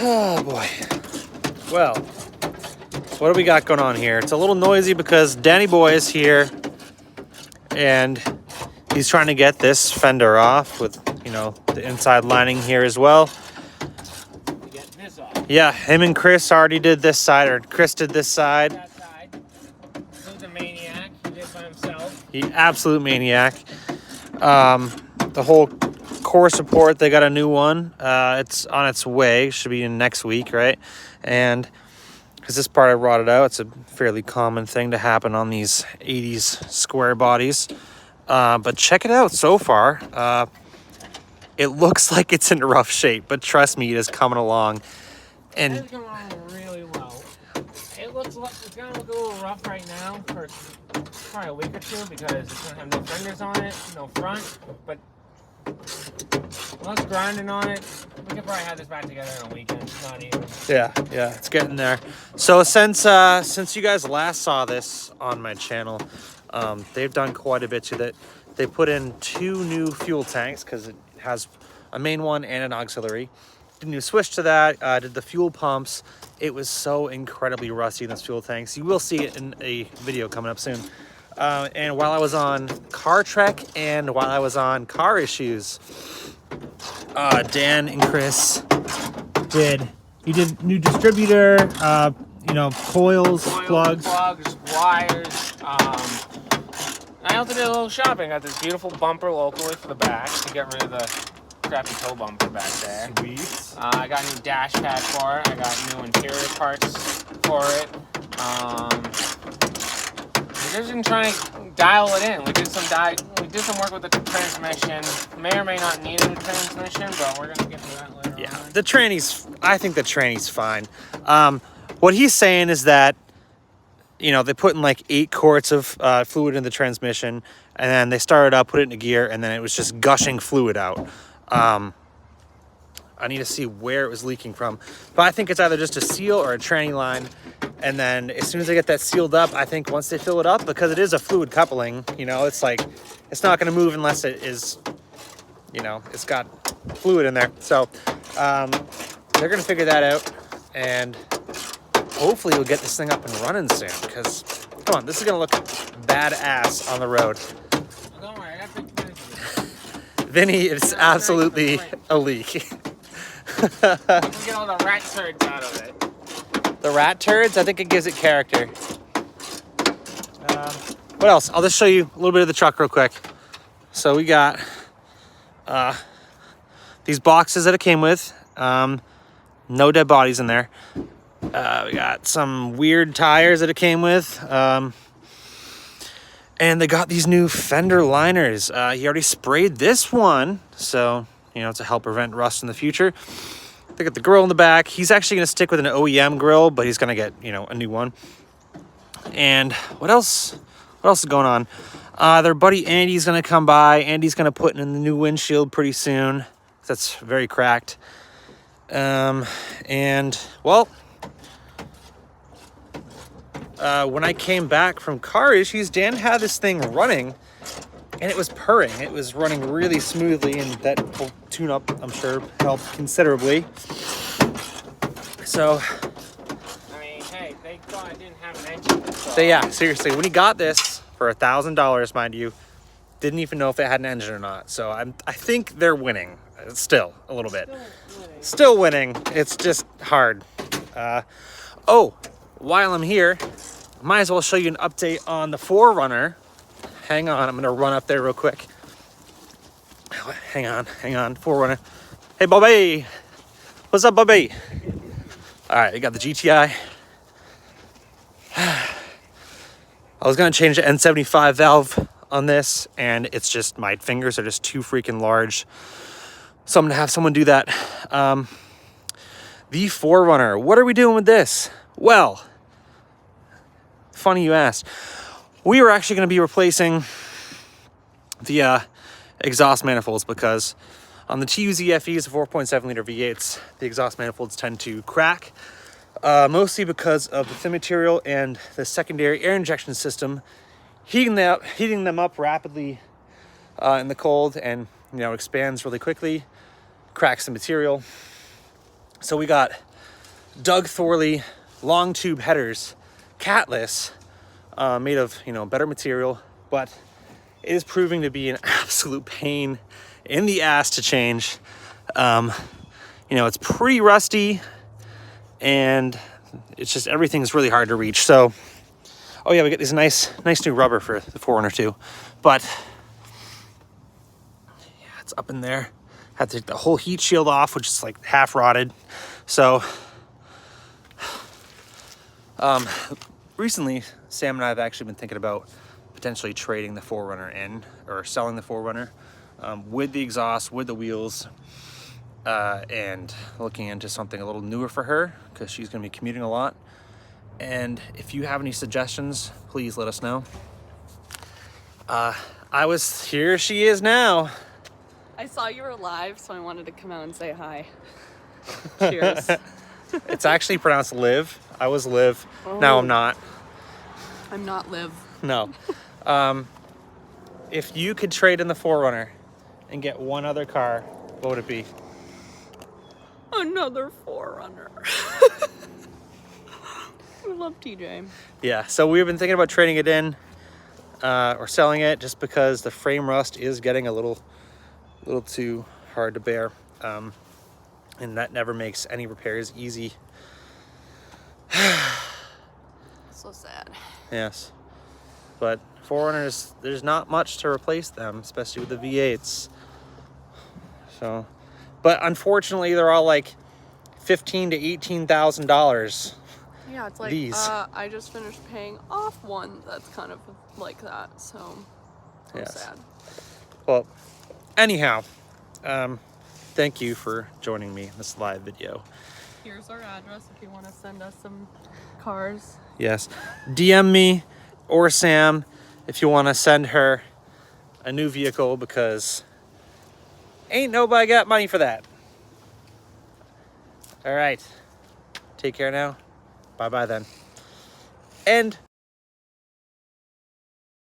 Oh boy. Well, what do we got going on here? It's a little noisy because Danny Boy is here and he's trying to get this fender off with, you know, the inside lining here as well. Get this off. Yeah, him and Chris already did this side, or Chris did this side. That side. He's a maniac. He did it by himself. He absolute maniac. The whole core support, they got a new one. It's on its way. Should be in next week, right? And because this part I rotted out, it's a fairly common thing to happen on these 80s square bodies. But check it out so far. It looks like it's in rough shape, but trust me, it is coming along. And It's coming along really well. It looks like it's gonna look a little rough right now for probably a week or two because it's gonna have no fenders on it, no front. But once grinding on it, we could probably have this back together in a weekend. Not even. yeah, it's getting there. So since you guys last saw this on my channel, they've done quite a bit to it. They put in 2 new fuel tanks because it has a main one and an auxiliary. Did a new switch to that, did the fuel pumps. It was so incredibly rusty in those fuel tanks. You will see it in a video coming up soon. And while I was on Car Trek and while I was on Car Issues, Dan and Chris did new distributor, you know, coils, plugs, wires. I also did a little shopping. Got this beautiful bumper locally for the back to get rid of the crappy toe bumper back there. Sweet. I got a new dash pad for it. I got new interior parts for it. We're just gonna try and dial it in. We did some work with the transmission. May or may not need a new transmission, but we're gonna get to that later on. The tranny's, I think the tranny's fine. What he's saying is that, you know, they put in like 8 quarts of fluid in the transmission, and then they started up, put it in a gear, and then it was just gushing fluid out. I need to see where it was leaking from, but I think it's either just a seal or a tranny line. And then as soon as they get that sealed up, I think once they fill it up, because it is a fluid coupling, you know, it's like, it's not going to move unless it is, you know, it's got fluid in there. So they're going to figure that out, and hopefully we'll get this thing up and running soon, because come on, this is going to look badass on the road. Don't worry, I got the Vinny is absolutely a leak. we get all the rat turds out of it. The rat turds, I think it gives it character. What else? I'll just show you a little bit of the truck real quick. So we got these boxes that it came with. No dead bodies in there. We got some weird tires that it came with. And they got these new fender liners. He already sprayed this one, so, you know, to help prevent rust in the future. They got the grill in the back. He's actually going to stick with an OEM grill, but he's going to get, you know, a new one. And what else? What else is going on? Their buddy Andy's going to come by. Andy's going to put in the new windshield pretty soon. That's very cracked. And, well, when I came back from Car Issues, Dan had this thing running, and it was purring. It was running really smoothly, and that whole tune-up, I'm sure, helped considerably. So, I mean, hey, they thought I didn't have an engine. so yeah, seriously, when he got this for $1,000, mind you, didn't even know if it had an engine or not. So I think they're winning, still a little bit. Still winning. It's just hard. Oh, while I'm here, might as well show you an update on the 4Runner. Hang on, I'm gonna run up there real quick. Hang on, 4Runner. Hey, Bobby. What's up, Bobby? All right, we got the GTI. I was gonna change the N75 valve on this, and it's just, my fingers are just too freaking large. So I'm gonna have someone do that. The 4Runner, what are we doing with this? Well, funny you asked. We were actually going to be replacing the exhaust manifolds, because on the TUZ FEs, the 4.7 liter V8s, the exhaust manifolds tend to crack, mostly because of the thin material and the secondary air injection system heating them up rapidly in the cold, and, you know, expands really quickly, cracks the material. So we got Doug Thorley long tube headers, catless, made of, you know, better material, but it is proving to be an absolute pain in the ass to change. You know, it's pretty rusty, and it's just, everything's really hard to reach. So, oh yeah, we get this nice new rubber for the 4Runner too, but yeah, it's up in there. Had to take the whole heat shield off, which is like half rotted. So, recently, Sam and I have actually been thinking about potentially trading the 4Runner in, or selling the 4Runner, with the exhaust, with the wheels, and looking into something a little newer for her, because she's going to be commuting a lot. And if you have any suggestions, please let us know. Here she is now. I saw you were live, so I wanted to come out and say hi. Cheers. It's actually pronounced Liv. I was Liv. Now I'm not. I'm not Liv. No. If you could trade in the 4Runner and get one other car, what would it be? Another 4Runner. I love TJ. Yeah, so we've been thinking about trading it in, or selling it, just because the frame rust is getting a little too hard to bear, and that never makes any repairs easy. So sad. Yes, but 4Runners, there's not much to replace them, especially with the V8s. So, but unfortunately, they're all like $15,000 to $18,000. Yeah, it's like These. I just finished paying off one that's kind of like that, so Yes. sad. Well, anyhow, thank you for joining me in this live video. Here's our address if you want to send us some cars. Yes, DM me or Sam if you want to send her a new vehicle, because ain't nobody got money for that. All right, take care now. Bye-bye then. And